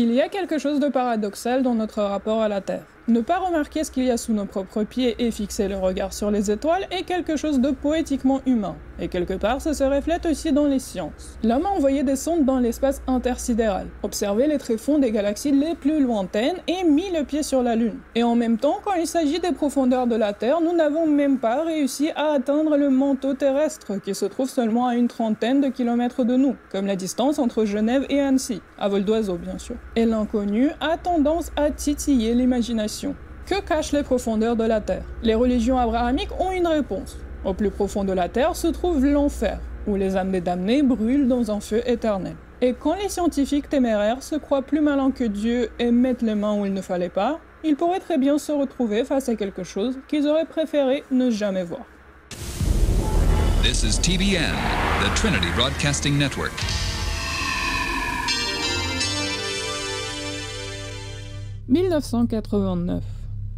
Il y a quelque chose de paradoxal dans notre rapport à la Terre. Ne pas remarquer ce qu'il y a sous nos propres pieds et fixer le regard sur les étoiles est quelque chose de poétiquement humain. Et quelque part, ça se reflète aussi dans les sciences. L'homme a envoyé des sondes dans l'espace intersidéral, observé les tréfonds des galaxies les plus lointaines et mis le pied sur la Lune. Et en même temps, quand il s'agit des profondeurs de la Terre, nous n'avons même pas réussi à atteindre le manteau terrestre, qui se trouve seulement à une trentaine de kilomètres de nous, comme la distance entre Genève et Annecy, à vol d'oiseau bien sûr. Et l'inconnu a tendance à titiller l'imagination. Que cachent les profondeurs de la Terre? Les religions abrahamiques ont une réponse. Au plus profond de la Terre se trouve l'enfer, où les âmes des damnés brûlent dans un feu éternel. Et quand les scientifiques téméraires se croient plus malins que Dieu et mettent les mains où il ne fallait pas, ils pourraient très bien se retrouver face à quelque chose qu'ils auraient préféré ne jamais voir. This is TBN, the Trinity Broadcasting Network. « 1989.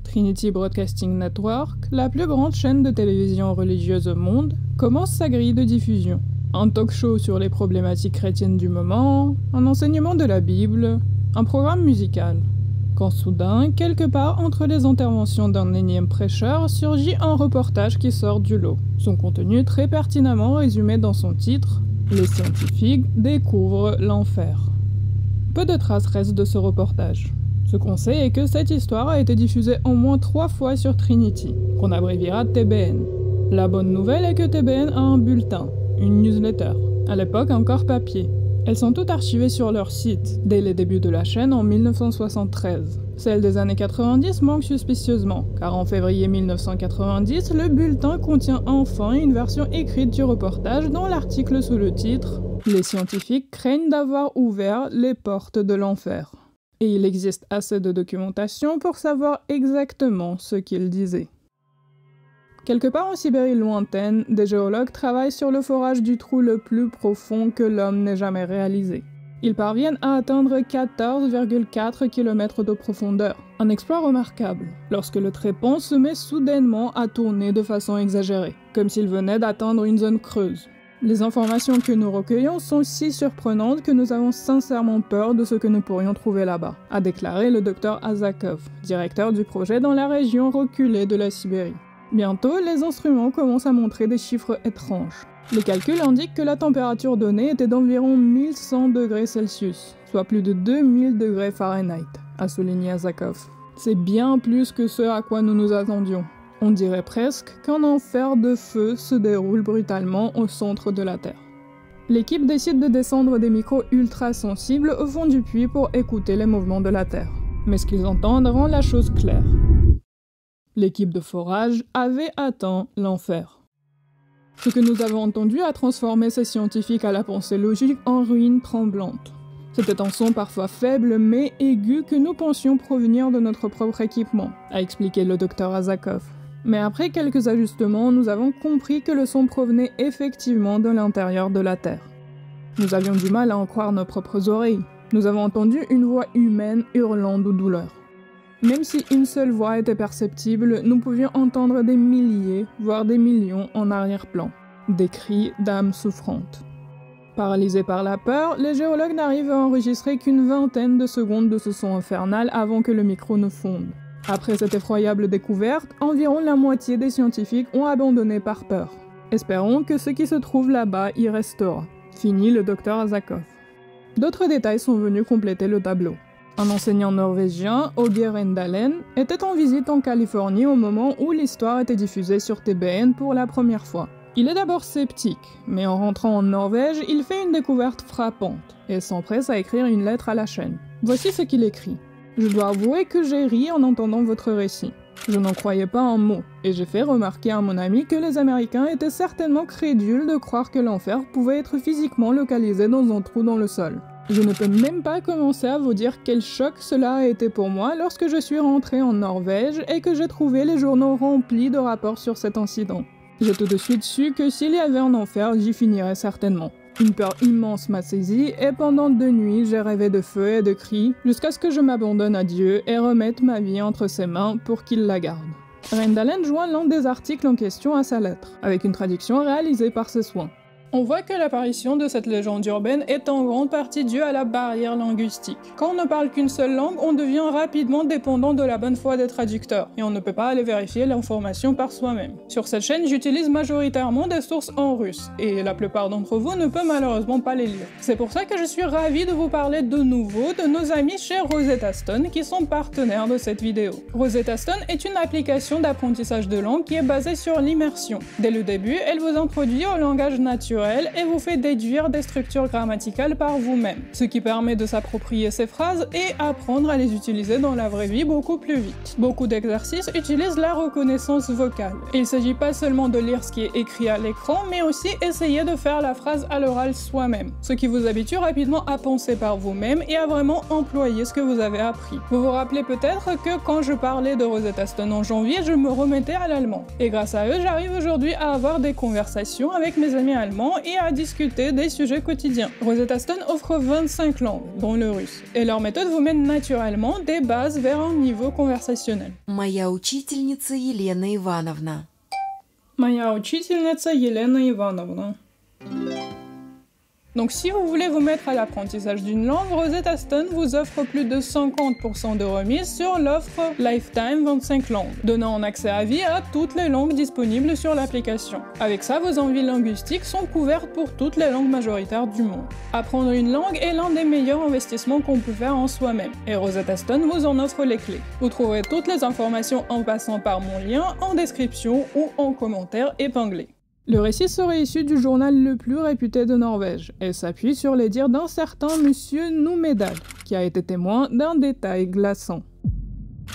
Trinity Broadcasting Network, la plus grande chaîne de télévision religieuse au monde, commence sa grille de diffusion. Un talk-show sur les problématiques chrétiennes du moment, un enseignement de la Bible, un programme musical. Quand soudain, quelque part entre les interventions d'un énième prêcheur, surgit un reportage qui sort du lot. Son contenu très pertinemment résumé dans son titre « Les scientifiques découvrent l'enfer ». Peu de traces restent de ce reportage. Ce qu'on sait est que cette histoire a été diffusée au moins 3 fois sur Trinity, qu'on abréviera TBN. La bonne nouvelle est que TBN a un bulletin, une newsletter, à l'époque encore papier. Elles sont toutes archivées sur leur site, dès les débuts de la chaîne en 1973. Celle des années 90 manque suspicieusement, car en février 1990, le bulletin contient enfin une version écrite du reportage dont l'article sous le titre « Les scientifiques craignent d'avoir ouvert les portes de l'enfer ». Et il existe assez de documentation pour savoir exactement ce qu'il disait. Quelque part en Sibérie lointaine, des géologues travaillent sur le forage du trou le plus profond que l'homme n'ait jamais réalisé. Ils parviennent à atteindre 14,4 km de profondeur, un exploit remarquable, lorsque le trépan se met soudainement à tourner de façon exagérée, comme s'il venait d'atteindre une zone creuse. Les informations que nous recueillons sont si surprenantes que nous avons sincèrement peur de ce que nous pourrions trouver là-bas, a déclaré le Dr Azakov, directeur du projet dans la région reculée de la Sibérie. Bientôt, les instruments commencent à montrer des chiffres étranges. Les calculs indiquent que la température donnée était d'environ 1100 degrés Celsius, soit plus de 2000 degrés Fahrenheit, a souligné Azakov. C'est bien plus que ce à quoi nous nous attendions. On dirait presque qu'un enfer de feu se déroule brutalement au centre de la Terre. L'équipe décide de descendre des micros ultra sensibles au fond du puits pour écouter les mouvements de la Terre. Mais ce qu'ils entendent rend la chose claire. L'équipe de forage avait atteint l'enfer. Ce que nous avons entendu a transformé ces scientifiques à la pensée logique en ruines tremblantes. C'était un son parfois faible mais aigu que nous pensions provenir de notre propre équipement, a expliqué le Dr Azakov. Mais après quelques ajustements, nous avons compris que le son provenait effectivement de l'intérieur de la Terre. Nous avions du mal à en croire nos propres oreilles. Nous avons entendu une voix humaine hurlant de douleur. Même si une seule voix était perceptible, nous pouvions entendre des milliers, voire des millions en arrière-plan. Des cris d'âmes souffrantes. Paralysés par la peur, les géologues n'arrivent à enregistrer qu'une vingtaine de secondes de ce son infernal avant que le micro ne fonde. Après cette effroyable découverte, environ la moitié des scientifiques ont abandonné par peur. Espérons que ce qui se trouve là-bas y restera. Finit le Dr Azakov. D'autres détails sont venus compléter le tableau. Un enseignant norvégien, Åge Rendalen, était en visite en Californie au moment où l'histoire était diffusée sur TBN pour la première fois. Il est d'abord sceptique, mais en rentrant en Norvège, il fait une découverte frappante et s'empresse à écrire une lettre à la chaîne. Voici ce qu'il écrit. « Je dois avouer que j'ai ri en entendant votre récit. Je n'en croyais pas un mot, et j'ai fait remarquer à mon ami que les Américains étaient certainement crédules de croire que l'enfer pouvait être physiquement localisé dans un trou dans le sol. Je ne peux même pas commencer à vous dire quel choc cela a été pour moi lorsque je suis rentré en Norvège et que j'ai trouvé les journaux remplis de rapports sur cet incident. J'ai tout de suite su que s'il y avait un enfer, j'y finirais certainement. Une peur immense m'a saisi et pendant 2 nuits, j'ai rêvé de feu et de cris jusqu'à ce que je m'abandonne à Dieu et remette ma vie entre ses mains pour qu'il la garde. » Rendalen joint l'un des articles en question à sa lettre, avec une traduction réalisée par ses soins. On voit que l'apparition de cette légende urbaine est en grande partie due à la barrière linguistique. Quand on ne parle qu'une seule langue, on devient rapidement dépendant de la bonne foi des traducteurs, et on ne peut pas aller vérifier l'information par soi-même. Sur cette chaîne, j'utilise majoritairement des sources en russe, et la plupart d'entre vous ne peut malheureusement pas les lire. C'est pour ça que je suis ravie de vous parler de nouveau de nos amis chez Rosetta Stone qui sont partenaires de cette vidéo. Rosetta Stone est une application d'apprentissage de langue qui est basée sur l'immersion. Dès le début, elle vous introduit au langage naturel et vous fait déduire des structures grammaticales par vous-même, ce qui permet de s'approprier ces phrases et apprendre à les utiliser dans la vraie vie beaucoup plus vite. Beaucoup d'exercices utilisent la reconnaissance vocale. Il ne s'agit pas seulement de lire ce qui est écrit à l'écran, mais aussi essayer de faire la phrase à l'oral soi-même, ce qui vous habitue rapidement à penser par vous-même et à vraiment employer ce que vous avez appris. Vous vous rappelez peut-être que quand je parlais de Rosetta Stone en janvier, je me remettais à l'allemand. Et grâce à eux, j'arrive aujourd'hui à avoir des conversations avec mes amis allemands et à discuter des sujets quotidiens. Rosetta Stone offre 25 langues, dont le russe, et leur méthode vous mène naturellement des bases vers un niveau conversationnel. Моя учительница Елена Ивановна. Моя учительница Елена Ивановна. Donc si vous voulez vous mettre à l'apprentissage d'une langue, Rosetta Stone vous offre plus de 50% de remise sur l'offre Lifetime 25 langues, donnant un accès à vie à toutes les langues disponibles sur l'application. Avec ça, vos envies linguistiques sont couvertes pour toutes les langues majoritaires du monde. Apprendre une langue est l'un des meilleurs investissements qu'on peut faire en soi-même, et Rosetta Stone vous en offre les clés. Vous trouverez toutes les informations en passant par mon lien en description ou en commentaire épinglé. Le récit serait issu du journal le plus réputé de Norvège et s'appuie sur les dires d'un certain monsieur Numedal, qui a été témoin d'un détail glaçant.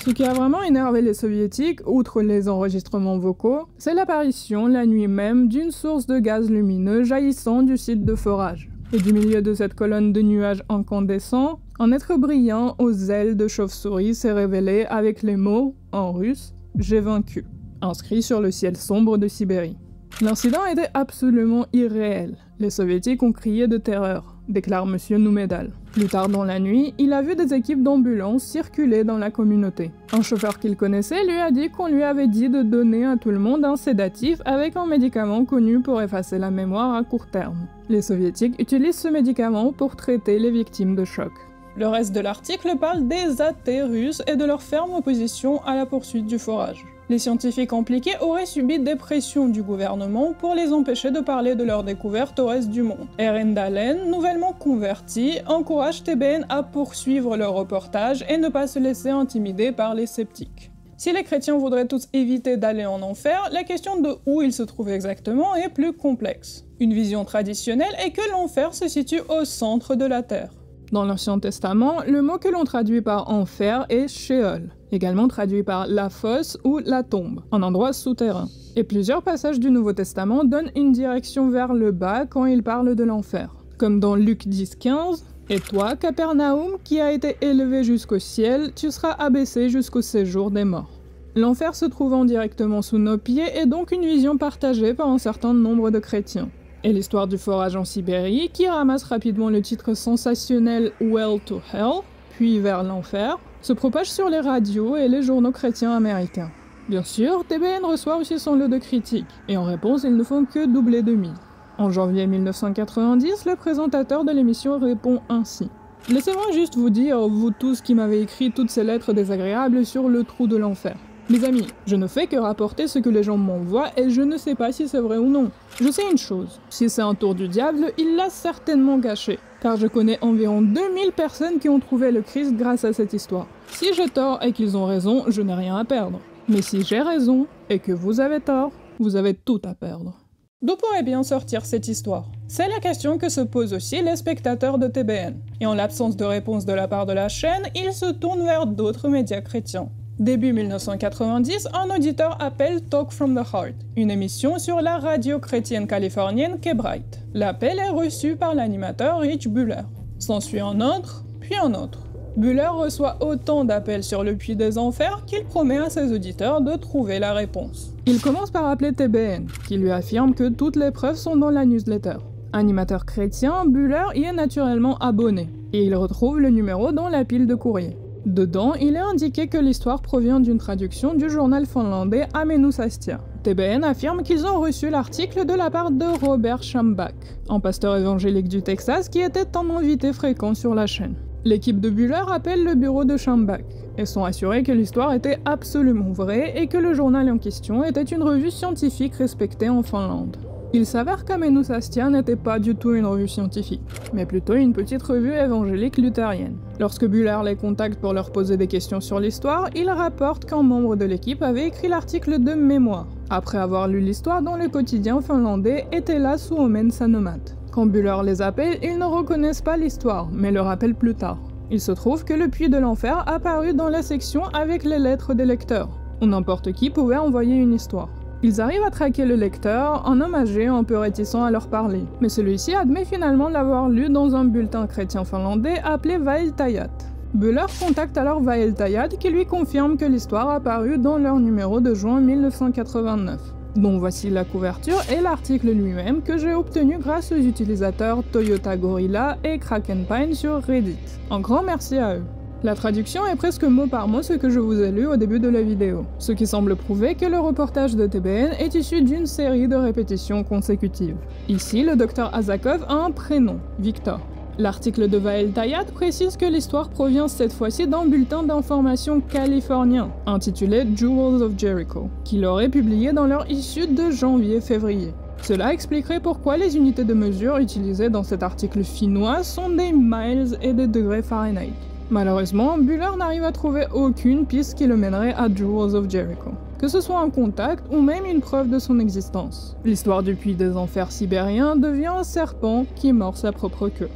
Ce qui a vraiment énervé les soviétiques, outre les enregistrements vocaux, c'est l'apparition la nuit même d'une source de gaz lumineux jaillissant du site de forage. Et du milieu de cette colonne de nuages incandescents, un être brillant aux ailes de chauve-souris s'est révélé avec les mots, en russe, « J'ai vaincu », inscrits sur le ciel sombre de Sibérie. L'incident était absolument irréel. Les soviétiques ont crié de terreur, déclare monsieur Numedal. Plus tard dans la nuit, il a vu des équipes d'ambulances circuler dans la communauté. Un chauffeur qu'il connaissait lui a dit qu'on lui avait dit de donner à tout le monde un sédatif avec un médicament connu pour effacer la mémoire à court terme. Les soviétiques utilisent ce médicament pour traiter les victimes de choc. Le reste de l'article parle des athées russes et de leur ferme opposition à la poursuite du forage. Les scientifiques impliqués auraient subi des pressions du gouvernement pour les empêcher de parler de leurs découvertes au reste du monde. Erendalen, nouvellement converti, encourage TBN à poursuivre leur reportage et ne pas se laisser intimider par les sceptiques. Si les chrétiens voudraient tous éviter d'aller en enfer, la question de où ils se trouvent exactement est plus complexe. Une vision traditionnelle est que l'enfer se situe au centre de la terre. Dans l'Ancien Testament, le mot que l'on traduit par enfer est Sheol, également traduit par la fosse ou la tombe, un endroit souterrain. Et plusieurs passages du Nouveau Testament donnent une direction vers le bas quand il parle de l'enfer. Comme dans Luc 10,15, « Et toi, Capernaum, qui a été élevé jusqu'au ciel, tu seras abaissé jusqu'au séjour des morts. » L'enfer se trouvant directement sous nos pieds est donc une vision partagée par un certain nombre de chrétiens. Et l'histoire du forage en Sibérie, qui ramasse rapidement le titre sensationnel « Well to Hell », puis vers l'enfer, se propage sur les radios et les journaux chrétiens américains. Bien sûr, TBN reçoit aussi son lot de critiques, et en réponse, ils ne font que doubler de mise. En janvier 1990, le présentateur de l'émission répond ainsi. « Laissez-moi juste vous dire, vous tous qui m'avez écrit toutes ces lettres désagréables sur le trou de l'enfer. Mes amis, je ne fais que rapporter ce que les gens m'envoient et je ne sais pas si c'est vrai ou non. Je sais une chose, si c'est un tour du diable, il l'a certainement gâché, car je connais environ 2000 personnes qui ont trouvé le Christ grâce à cette histoire. Si j'ai tort et qu'ils ont raison, je n'ai rien à perdre. Mais si j'ai raison et que vous avez tort, vous avez tout à perdre. » D'où pourrait bien sortir cette histoire? C'est la question que se posent aussi les spectateurs de TBN. Et en l'absence de réponse de la part de la chaîne, ils se tournent vers d'autres médias chrétiens. Début 1990, un auditeur appelle Talk from the Heart, une émission sur la radio chrétienne californienne K-Bright. L'appel est reçu par l'animateur Rich Buller. S'ensuit un autre, puis un autre. Buller reçoit autant d'appels sur le puits des enfers qu'il promet à ses auditeurs de trouver la réponse. Il commence par appeler TBN, qui lui affirme que toutes les preuves sont dans la newsletter. Animateur chrétien, Buller y est naturellement abonné, et il retrouve le numéro dans la pile de courrier. Dedans, il est indiqué que l'histoire provient d'une traduction du journal finlandais Amenus Astia, TBN affirme qu'ils ont reçu l'article de la part de Robert Schambach, un pasteur évangélique du Texas qui était un invité fréquent sur la chaîne. L'équipe de Buller appelle le bureau de Schambach et sont assurés que l'histoire était absolument vraie et que le journal en question était une revue scientifique respectée en Finlande. Il s'avère qu'Amenus Astia n'était pas du tout une revue scientifique, mais plutôt une petite revue évangélique luthérienne. Lorsque Buller les contacte pour leur poser des questions sur l'histoire, il rapporte qu'un membre de l'équipe avait écrit l'article de mémoire, après avoir lu l'histoire dans le quotidien finlandais Etelä Suomen Sanomat. Quand Buller les appelle, ils ne reconnaissent pas l'histoire, mais le rappellent plus tard. Il se trouve que le puits de l'enfer apparut dans la section avec les lettres des lecteurs, où n'importe qui pouvait envoyer une histoire. Ils arrivent à traquer le lecteur, un homme âgé un peu réticent à leur parler, mais celui-ci admet finalement l'avoir lu dans un bulletin chrétien finlandais appelé Vaeltajat. Buller contacte alors Vaeltajat qui lui confirme que l'histoire apparut dans leur numéro de juin 1989, dont voici la couverture et l'article lui-même que j'ai obtenu grâce aux utilisateurs Toyota Gorilla et Krakenpine sur Reddit. Un grand merci à eux. La traduction est presque mot par mot ce que je vous ai lu au début de la vidéo, ce qui semble prouver que le reportage de TBN est issu d'une série de répétitions consécutives. Ici, le Dr Azakov a un prénom, Victor. L'article de Vaeltajat précise que l'histoire provient cette fois-ci d'un bulletin d'information californien, intitulé Jewels of Jericho, qu'il aurait publié dans leur issue de janvier-février. Cela expliquerait pourquoi les unités de mesure utilisées dans cet article finnois sont des miles et des degrés Fahrenheit. Malheureusement, Buller n'arrive à trouver aucune piste qui le mènerait à Jewels of Jericho, que ce soit un contact ou même une preuve de son existence. L'histoire du puits des enfers sibériens devient un serpent qui mord sa propre queue.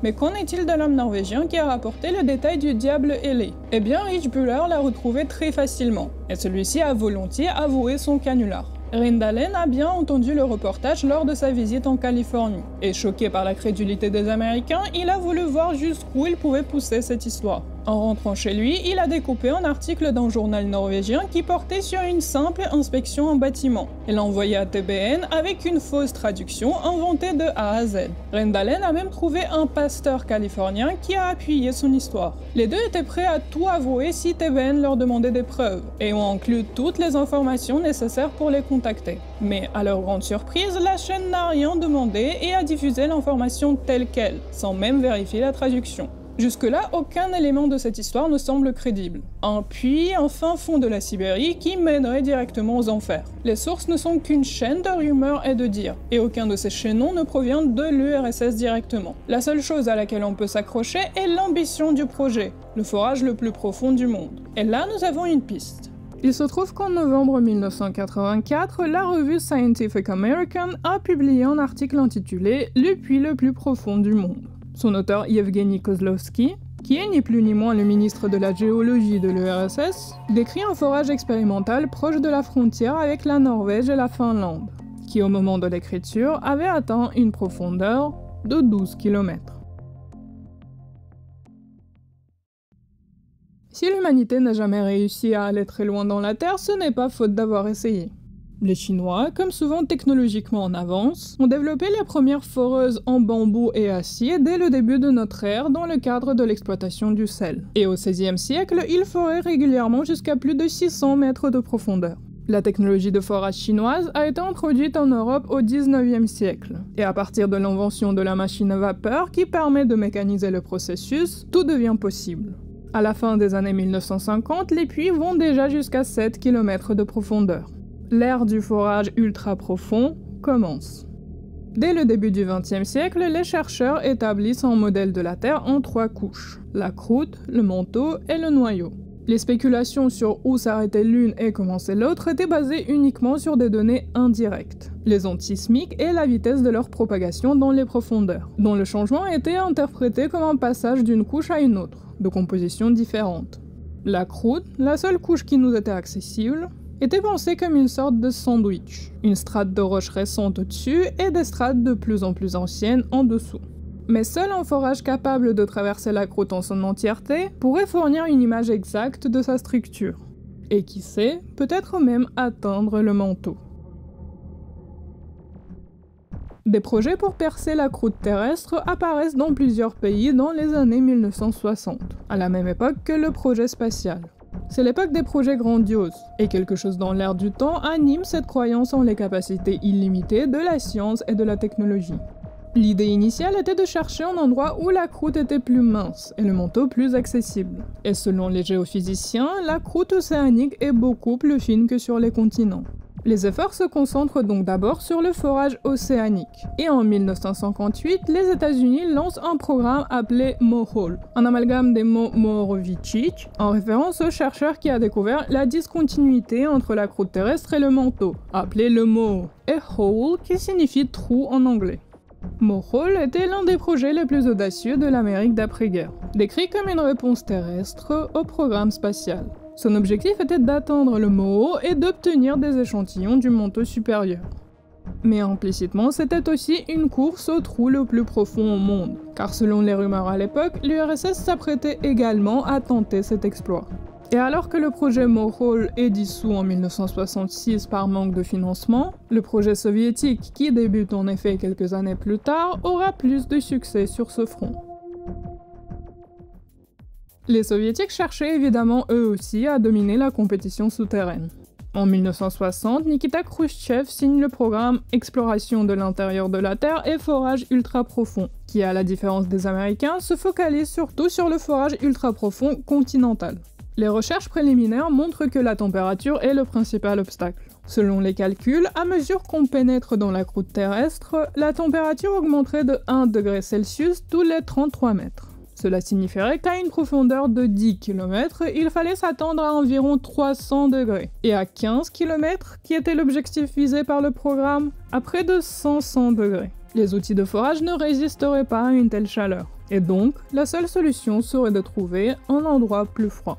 Mais qu'en est-il de l'homme norvégien qui a rapporté le détail du diable ailé? Eh bien, Rich Buller l'a retrouvé très facilement, et celui-ci a volontiers avoué son canular. Rindalen a bien entendu le reportage lors de sa visite en Californie, et choqué par la crédulité des Américains, il a voulu voir jusqu'où il pouvait pousser cette histoire. En rentrant chez lui, il a découpé un article d'un journal norvégien qui portait sur une simple inspection en bâtiment, et l'a envoyé à TBN avec une fausse traduction inventée de A à Z. Rindalen a même trouvé un pasteur californien qui a appuyé son histoire. Les deux étaient prêts à tout avouer si TBN leur demandait des preuves, et ont inclus toutes les informations nécessaires pour les contacter. Mais à leur grande surprise, la chaîne n'a rien demandé et a diffusé l'information telle qu'elle, sans même vérifier la traduction. Jusque-là, aucun élément de cette histoire ne semble crédible. Un puits en fin fond de la Sibérie qui mènerait directement aux enfers. Les sources ne sont qu'une chaîne de rumeurs et de dires, et aucun de ces chaînons ne provient de l'URSS directement. La seule chose à laquelle on peut s'accrocher est l'ambition du projet, le forage le plus profond du monde. Et là, nous avons une piste. Il se trouve qu'en novembre 1984, la revue Scientific American a publié un article intitulé « Le puits le plus profond du monde ». Son auteur Yevgeny Kozlovsky, qui est ni plus ni moins le ministre de la géologie de l'URSS, décrit un forage expérimental proche de la frontière avec la Norvège et la Finlande, qui au moment de l'écriture avait atteint une profondeur de 12 km. Si l'humanité n'a jamais réussi à aller très loin dans la Terre, ce n'est pas faute d'avoir essayé. Les Chinois, comme souvent technologiquement en avance, ont développé les premières foreuses en bambou et acier dès le début de notre ère dans le cadre de l'exploitation du sel. Et au XVIe siècle, ils foraient régulièrement jusqu'à plus de 600 mètres de profondeur. La technologie de forage chinoise a été introduite en Europe au XIXe siècle, et à partir de l'invention de la machine à vapeur qui permet de mécaniser le processus, tout devient possible. À la fin des années 1950, les puits vont déjà jusqu'à 7 km de profondeur. L'ère du forage ultra profond commence. Dès le début du XXe siècle, les chercheurs établissent un modèle de la Terre en 3 couches, la croûte, le manteau et le noyau. Les spéculations sur où s'arrêtait l'une et commençait l'autre étaient basées uniquement sur des données indirectes, les ondes sismiques et la vitesse de leur propagation dans les profondeurs, dont le changement était interprété comme un passage d'une couche à une autre, de composition différente. La croûte, la seule couche qui nous était accessible, était pensée comme une sorte de sandwich, une strate de roches récentes au-dessus et des strates de plus en plus anciennes en dessous. Mais seul un forage capable de traverser la croûte en son entièreté pourrait fournir une image exacte de sa structure. Et qui sait, peut-être même atteindre le manteau. Des projets pour percer la croûte terrestre apparaissent dans plusieurs pays dans les années 1960, à la même époque que le projet spatial. C'est l'époque des projets grandioses, et quelque chose dans l'air du temps anime cette croyance en les capacités illimitées de la science et de la technologie. L'idée initiale était de chercher un endroit où la croûte était plus mince et le manteau plus accessible. Et selon les géophysiciens, la croûte océanique est beaucoup plus fine que sur les continents. Les efforts se concentrent donc d'abord sur le forage océanique. Et en 1958, les États-Unis lancent un programme appelé MOHOL, un amalgame des mots Mohorovičić, en référence au chercheur qui a découvert la discontinuité entre la croûte terrestre et le manteau, appelé le Moho, et hole qui signifie trou en anglais. MOHOL était l'un des projets les plus audacieux de l'Amérique d'après-guerre, décrit comme une réponse terrestre au programme spatial. Son objectif était d'atteindre le Moho et d'obtenir des échantillons du manteau supérieur. Mais implicitement, c'était aussi une course au trou le plus profond au monde, car selon les rumeurs à l'époque, l'URSS s'apprêtait également à tenter cet exploit. Et alors que le projet MOHOL est dissous en 1966 par manque de financement, le projet soviétique, qui débute en effet quelques années plus tard, aura plus de succès sur ce front. Les soviétiques cherchaient évidemment eux aussi à dominer la compétition souterraine. En 1960, Nikita Khrouchtchev signe le programme Exploration de l'intérieur de la Terre et forage ultra-profond, qui, à la différence des Américains, se focalise surtout sur le forage ultra-profond continental. Les recherches préliminaires montrent que la température est le principal obstacle. Selon les calculs, à mesure qu'on pénètre dans la croûte terrestre, la température augmenterait de 1 degré Celsius tous les 33 mètres. Cela signifierait qu'à une profondeur de 10 km, il fallait s'attendre à environ 300 degrés. Et à 15 km, qui était l'objectif visé par le programme, à près de 500 degrés. Les outils de forage ne résisteraient pas à une telle chaleur. Et donc, la seule solution serait de trouver un endroit plus froid.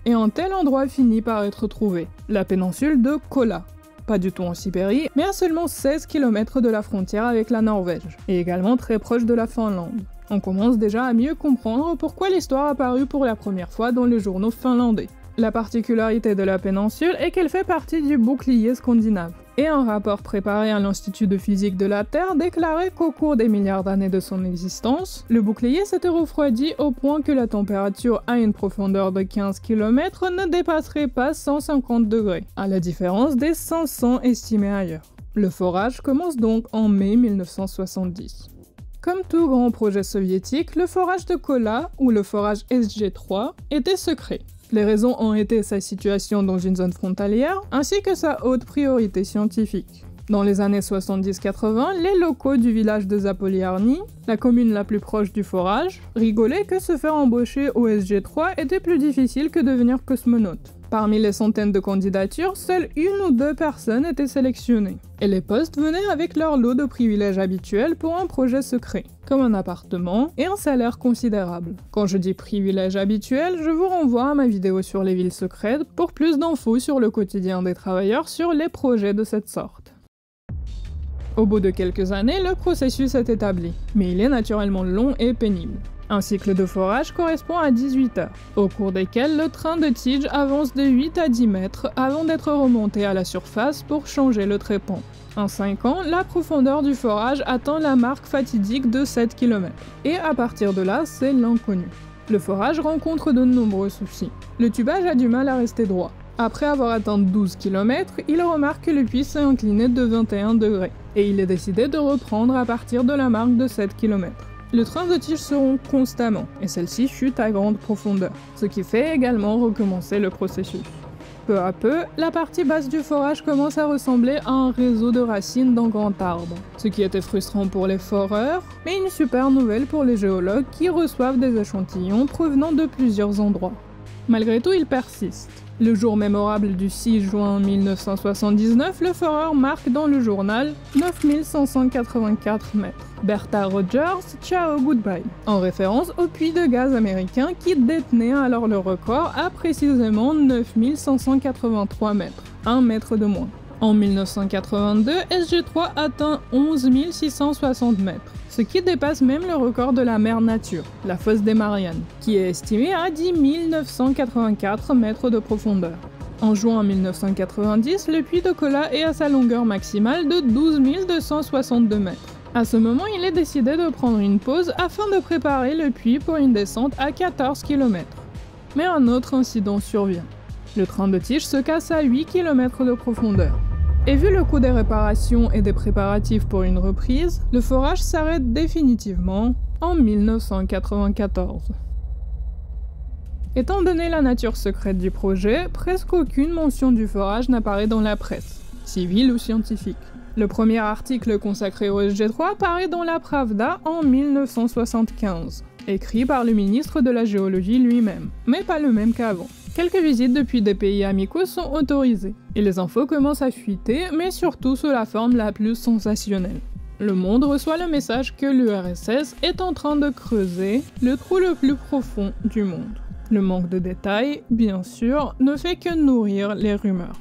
Et un tel endroit finit par être trouvé, la péninsule de Kola. Pas du tout en Sibérie, mais à seulement 16 km de la frontière avec la Norvège, et également très proche de la Finlande. On commence déjà à mieux comprendre pourquoi l'histoire a apparu pour la première fois dans les journaux finlandais. La particularité de la péninsule est qu'elle fait partie du bouclier scandinave. Et un rapport préparé à l'Institut de physique de la Terre déclarait qu'au cours des milliards d'années de son existence, le bouclier s'était refroidi au point que la température à une profondeur de 15 km ne dépasserait pas 150 degrés, à la différence des 500 estimés ailleurs. Le forage commence donc en mai 1970. Comme tout grand projet soviétique, le forage de Kola, ou le forage SG3, était secret. Les raisons ont été sa situation dans une zone frontalière, ainsi que sa haute priorité scientifique. Dans les années 70-80, les locaux du village de Zapoliarny, la commune la plus proche du forage, rigolaient que se faire embaucher au SG3 était plus difficile que devenir cosmonaute. Parmi les centaines de candidatures, seules 1 ou 2 personnes étaient sélectionnées. Et les postes venaient avec leur lot de privilèges habituels pour un projet secret, comme un appartement et un salaire considérable. Quand je dis privilèges habituels, je vous renvoie à ma vidéo sur les villes secrètes pour plus d'infos sur le quotidien des travailleurs sur les projets de cette sorte. Au bout de quelques années, le processus est établi, mais il est naturellement long et pénible. Un cycle de forage correspond à 18 heures, au cours desquelles le train de tige avance de 8 à 10 mètres avant d'être remonté à la surface pour changer le trépan. En 5 ans, la profondeur du forage atteint la marque fatidique de 7 km. Et à partir de là, c'est l'inconnu. Le forage rencontre de nombreux soucis. Le tubage a du mal à rester droit. Après avoir atteint 12 km, il remarque que le puits s'est incliné de 21 degrés. Et il est décidé de reprendre à partir de la marque de 7 km. Les trains de tige se rompent constamment, et celle-ci chute à grande profondeur, ce qui fait également recommencer le processus. Peu à peu, la partie basse du forage commence à ressembler à un réseau de racines d'un grand arbre, ce qui était frustrant pour les foreurs, mais une super nouvelle pour les géologues qui reçoivent des échantillons provenant de plusieurs endroits. Malgré tout, il persiste. Le jour mémorable du 6 juin 1979, le foreur marque dans le journal 9584 mètres. Bertha Rogers, ciao goodbye, en référence au puits de gaz américain qui détenait alors le record à précisément 9583 mètres, 1 mètre de moins. En 1982, SG3 atteint 11 660 mètres, ce qui dépasse même le record de la mer Nature, la fosse des Mariannes, qui est estimée à 10 984 mètres de profondeur. En juin 1990, le puits de Kola est à sa longueur maximale de 12 262 mètres. À ce moment, il est décidé de prendre une pause afin de préparer le puits pour une descente à 14 km. Mais un autre incident survient. Le train de tige se casse à 8 km de profondeur. Et vu le coût des réparations et des préparatifs pour une reprise, le forage s'arrête définitivement en 1994. Étant donné la nature secrète du projet, presque aucune mention du forage n'apparaît dans la presse, civile ou scientifique. Le premier article consacré au SG3 paraît dans la Pravda en 1975, écrit par le ministre de la Géologie lui-même, mais pas le même qu'avant. Quelques visites depuis des pays amicaux sont autorisées, et les infos commencent à fuiter, mais surtout sous la forme la plus sensationnelle. Le monde reçoit le message que l'URSS est en train de creuser le trou le plus profond du monde. Le manque de détails, bien sûr, ne fait que nourrir les rumeurs.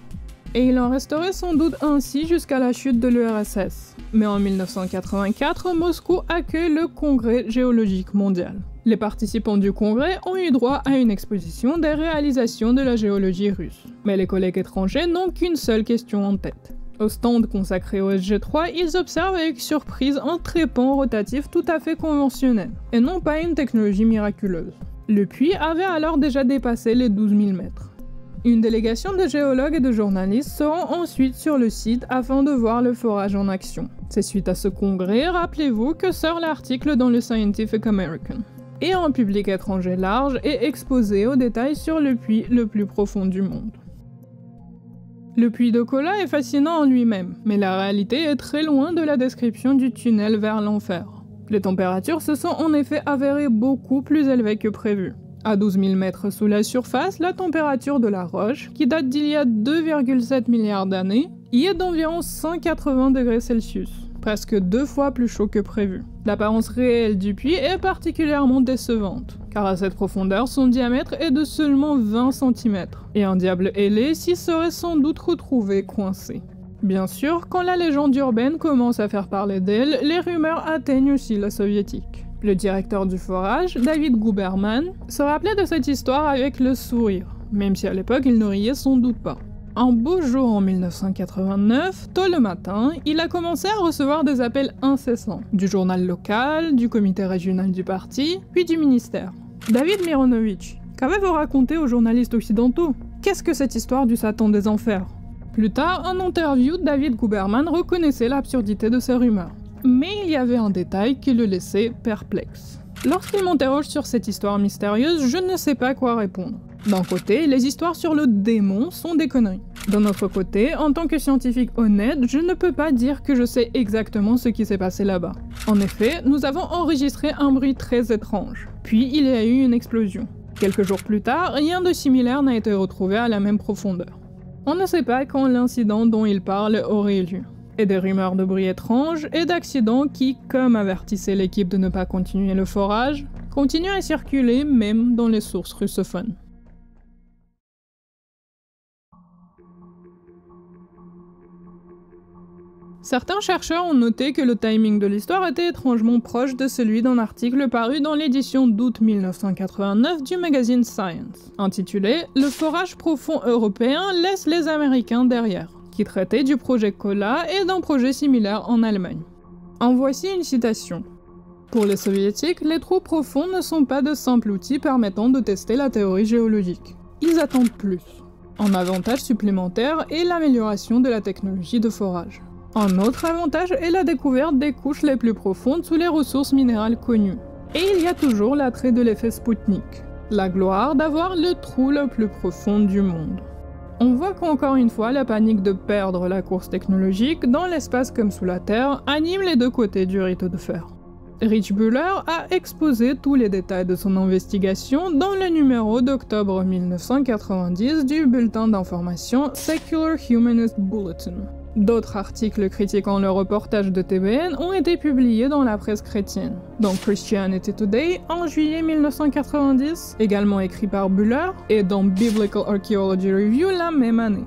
Et il en resterait sans doute ainsi jusqu'à la chute de l'URSS. Mais en 1984, Moscou accueille le Congrès géologique mondial. Les participants du congrès ont eu droit à une exposition des réalisations de la géologie russe. Mais les collègues étrangers n'ont qu'une seule question en tête. Au stand consacré au SG3, ils observent avec surprise un trépan rotatif tout à fait conventionnel, et non pas une technologie miraculeuse. Le puits avait alors déjà dépassé les 12 000 mètres. Une délégation de géologues et de journalistes se rend ensuite sur le site afin de voir le forage en action. C'est suite à ce congrès, rappelez-vous, que sort l'article dans le Scientific American. Et un public étranger large est exposé aux détails sur le puits le plus profond du monde. Le puits de Kola est fascinant en lui-même, mais la réalité est très loin de la description du tunnel vers l'enfer. Les températures se sont en effet avérées beaucoup plus élevées que prévu. À 12 000 mètres sous la surface, la température de la roche, qui date d'il y a 2,7 milliards d'années, y est d'environ 180 degrés Celsius, presque 2 fois plus chaud que prévu. L'apparence réelle du puits est particulièrement décevante, car à cette profondeur, son diamètre est de seulement 20 cm, et un diable ailé s'y serait sans doute retrouvé coincé. Bien sûr, quand la légende urbaine commence à faire parler d'elle, les rumeurs atteignent aussi la soviétique. Le directeur du forage, David Guberman, se rappelait de cette histoire avec le sourire, même si à l'époque il ne riait sans doute pas. Un beau jour en 1989, tôt le matin, il a commencé à recevoir des appels incessants, du journal local, du comité régional du parti, puis du ministère. David Mironovitch, qu'avez-vous raconté aux journalistes occidentaux? Qu'est-ce que cette histoire du Satan des enfers? Plus tard, en interview, David Guberman reconnaissait l'absurdité de ces rumeurs. Mais il y avait un détail qui le laissait perplexe. Lorsqu'il m'interroge sur cette histoire mystérieuse, je ne sais pas quoi répondre. D'un côté, les histoires sur le démon sont des conneries. D'un autre côté, en tant que scientifique honnête, je ne peux pas dire que je sais exactement ce qui s'est passé là-bas. En effet, nous avons enregistré un bruit très étrange. Puis il y a eu une explosion. Quelques jours plus tard, rien de similaire n'a été retrouvé à la même profondeur. On ne sait pas quand l'incident dont il parle aurait eu lieu. Et des rumeurs de bruits étranges et d'accidents qui, comme avertissaient l'équipe de ne pas continuer le forage, continuent à circuler même dans les sources russophones. Certains chercheurs ont noté que le timing de l'histoire était étrangement proche de celui d'un article paru dans l'édition d'août 1989 du magazine Science, intitulé « Le forage profond européen laisse les Américains derrière », qui traitait du projet Kola et d'un projet similaire en Allemagne. En voici une citation. « Pour les soviétiques, les trous profonds ne sont pas de simples outils permettant de tester la théorie géologique. Ils attendent plus. Un avantage supplémentaire est l'amélioration de la technologie de forage. Un autre avantage est la découverte des couches les plus profondes sous les ressources minérales connues. Et il y a toujours l'attrait de l'effet Spoutnik, la gloire d'avoir le trou le plus profond du monde. » On voit qu'encore une fois, la panique de perdre la course technologique, dans l'espace comme sous la Terre, anime les deux côtés du rideau de fer. Rich Buller a exposé tous les détails de son investigation dans le numéro d'octobre 1990 du bulletin d'information Secular Humanist Bulletin. D'autres articles critiquant le reportage de TBN ont été publiés dans la presse chrétienne, dans Christianity Today en juillet 1990, également écrit par Buller, et dans Biblical Archaeology Review la même année.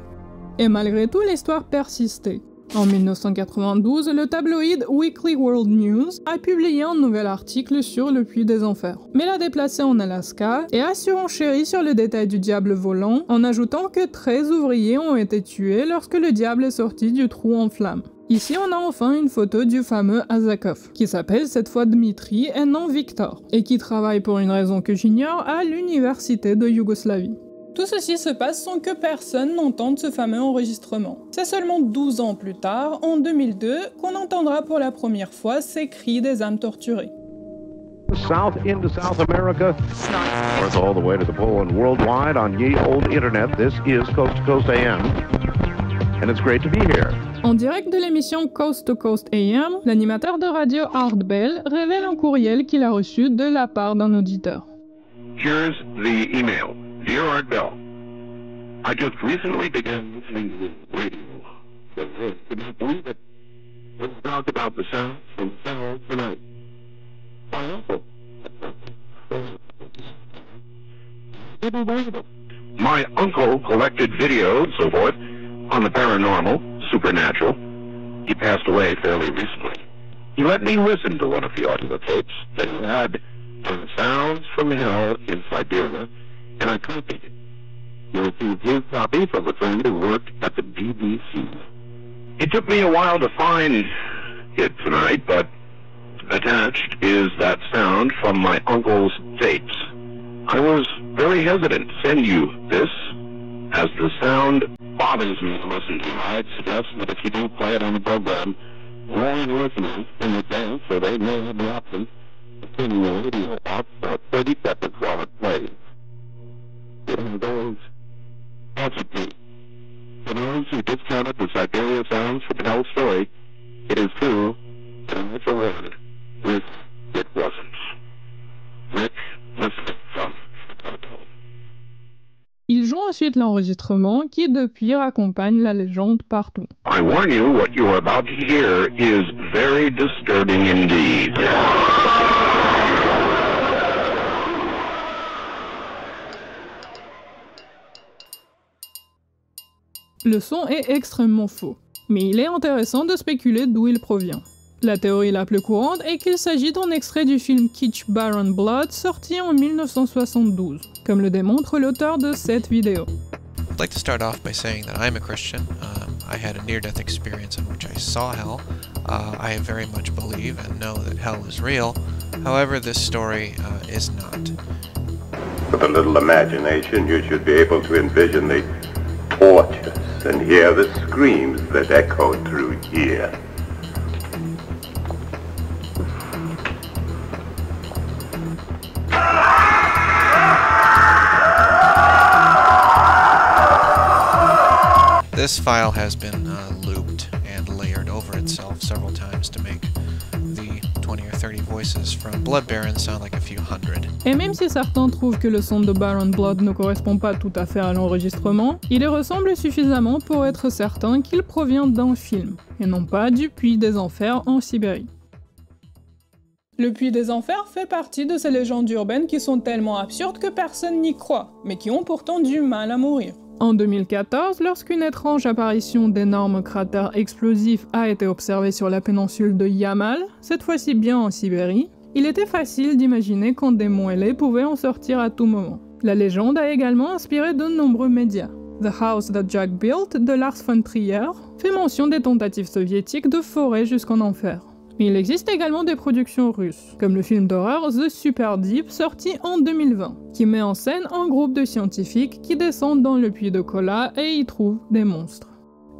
Et malgré tout, l'histoire persistait. En 1992, le tabloïd Weekly World News a publié un nouvel article sur le puits des enfers, mais l'a déplacé en Alaska et a surenchéri sur le détail du diable volant en ajoutant que 13 ouvriers ont été tués lorsque le diable est sorti du trou en flammes. Ici, on a enfin une photo du fameux Azakov, qui s'appelle cette fois Dmitri et non Victor, et qui travaille pour une raison que j'ignore à l'université de Yougoslavie. Tout ceci se passe sans que personne n'entende ce fameux enregistrement. C'est seulement 12 ans plus tard, en 2002, qu'on entendra pour la première fois ces cris des âmes torturées. South into South America, north all the way to the pole and worldwide on ye old internet. This is Coast to Coast AM, and it's great to be here. En direct de l'émission Coast to Coast AM, l'animateur de radio Art Bell révèle un courriel qu'il a reçu de la part d'un auditeur. Here's the email. Dear Art Bell, I just recently began listening to radio. Could you believe it? Let's talk about the sounds from South tonight. My uncle. Couldn't believe it. My uncle collected videos, so forth, on the paranormal, supernatural. He passed away fairly recently. He let me listen to one of the audio tapes that he had on sounds from hell in Siberia, and I copied it. He received his copy from a friend who worked at the BBC. It took me a while to find it tonight, but attached is that sound from my uncle's tapes. I was very hesitant to send you this, as the sound bothers me to listen to. I'd suggest that if you do play it on the program, warn listeners in advance so they may have the option of turning the radio off for 30 seconds while it plays. It those possibly. For those who discounted the Siberia sounds from Hell's story, it is true, and it's a word. Rick, it wasn't. Rick, listen from Chicago. Ils jouent ensuite l'enregistrement qui depuis raccompagne la légende partout. I warn you, what you are about to hear is very disturbing indeed. Le son est extrêmement faux, mais il est intéressant de spéculer d'où il provient. La théorie la plus courante est qu'il s'agit d'un extrait du film Kitsch Baron Blood sorti en 1972, comme le démontre l'auteur de cette vidéo. I'd like to start off by saying that I'm a Christian. I had a near-death experience in which I saw hell. I very much believe and know that hell is real. However, this story is not. With a little imagination, you should be able to envision the torches and hear the screams that echoed through here. This file has been looped and layered over itself several times to make the 20 or 30 voices from Blood Baron sound like a few hundred. Et même si certains trouvent que le son de Baron Blood ne correspond pas tout à fait à l'enregistrement, il y ressemble suffisamment pour être certain qu'il provient d'un film, et non pas du Puits des Enfers en Sibérie. Le Puits des Enfers fait partie de ces légendes urbaines qui sont tellement absurdes que personne n'y croit, mais qui ont pourtant du mal à mourir. En 2014, lorsqu'une étrange apparition d'énormes cratères explosifs a été observée sur la péninsule de Yamal, cette fois-ci bien en Sibérie, il était facile d'imaginer qu'un démon ailé pouvait en sortir à tout moment. La légende a également inspiré de nombreux médias. The House That Jack Built de Lars von Trier fait mention des tentatives soviétiques de forer jusqu'en enfer. Mais il existe également des productions russes, comme le film d'horreur The Super Deep sorti en 2020, qui met en scène un groupe de scientifiques qui descendent dans le puits de Kola et y trouvent des monstres.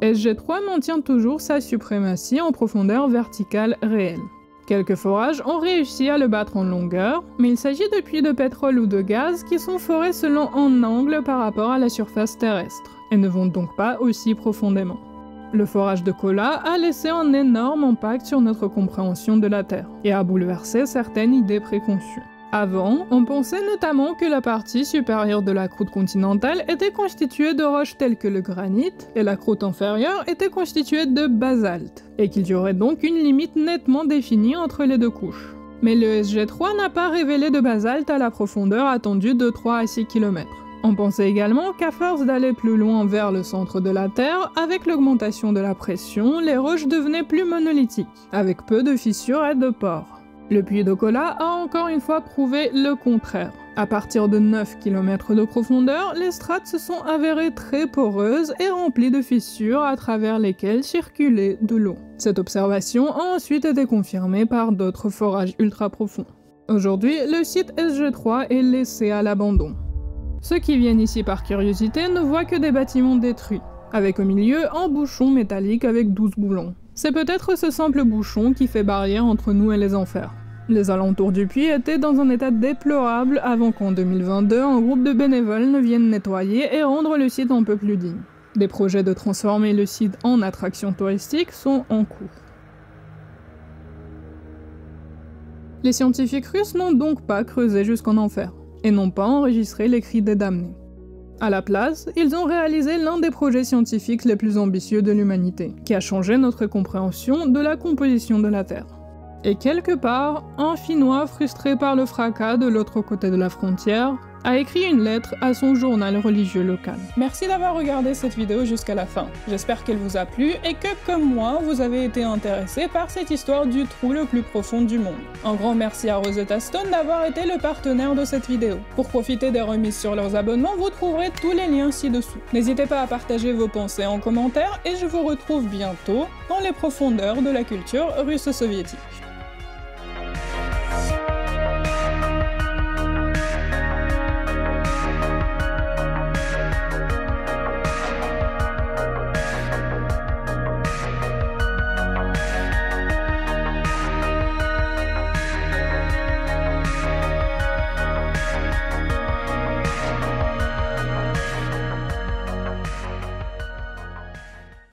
SG3 maintient toujours sa suprématie en profondeur verticale réelle. Quelques forages ont réussi à le battre en longueur, mais il s'agit de puits de pétrole ou de gaz qui sont forés selon un angle par rapport à la surface terrestre, et ne vont donc pas aussi profondément. Le forage de Kola a laissé un énorme impact sur notre compréhension de la Terre, et a bouleversé certaines idées préconçues. Avant, on pensait notamment que la partie supérieure de la croûte continentale était constituée de roches telles que le granit, et la croûte inférieure était constituée de basalte, et qu'il y aurait donc une limite nettement définie entre les deux couches. Mais le SG3 n'a pas révélé de basalte à la profondeur attendue de 3 à 6 km. On pensait également qu'à force d'aller plus loin vers le centre de la Terre, avec l'augmentation de la pression, les roches devenaient plus monolithiques, avec peu de fissures et de pores. Le puits de Kola a encore une fois prouvé le contraire. À partir de 9 km de profondeur, les strates se sont avérées très poreuses et remplies de fissures à travers lesquelles circulait de l'eau. Cette observation a ensuite été confirmée par d'autres forages ultra profonds. Aujourd'hui, le site SG3 est laissé à l'abandon. Ceux qui viennent ici par curiosité ne voient que des bâtiments détruits, avec au milieu un bouchon métallique avec 12 boulons. C'est peut-être ce simple bouchon qui fait barrière entre nous et les enfers. Les alentours du puits étaient dans un état déplorable avant qu'en 2022, un groupe de bénévoles ne vienne nettoyer et rendre le site un peu plus digne. Des projets de transformer le site en attraction touristique sont en cours. Les scientifiques russes n'ont donc pas creusé jusqu'en enfer, et n'ont pas enregistré les cris des damnés. À la place, ils ont réalisé l'un des projets scientifiques les plus ambitieux de l'humanité, qui a changé notre compréhension de la composition de la Terre. Et quelque part, un Finnois frustré par le fracas de l'autre côté de la frontière a écrit une lettre à son journal religieux local. Merci d'avoir regardé cette vidéo jusqu'à la fin. J'espère qu'elle vous a plu et que, comme moi, vous avez été intéressé par cette histoire du trou le plus profond du monde. Un grand merci à Rosetta Stone d'avoir été le partenaire de cette vidéo. Pour profiter des remises sur leurs abonnements, vous trouverez tous les liens ci-dessous. N'hésitez pas à partager vos pensées en commentaire et je vous retrouve bientôt dans les profondeurs de la culture russo-soviétique.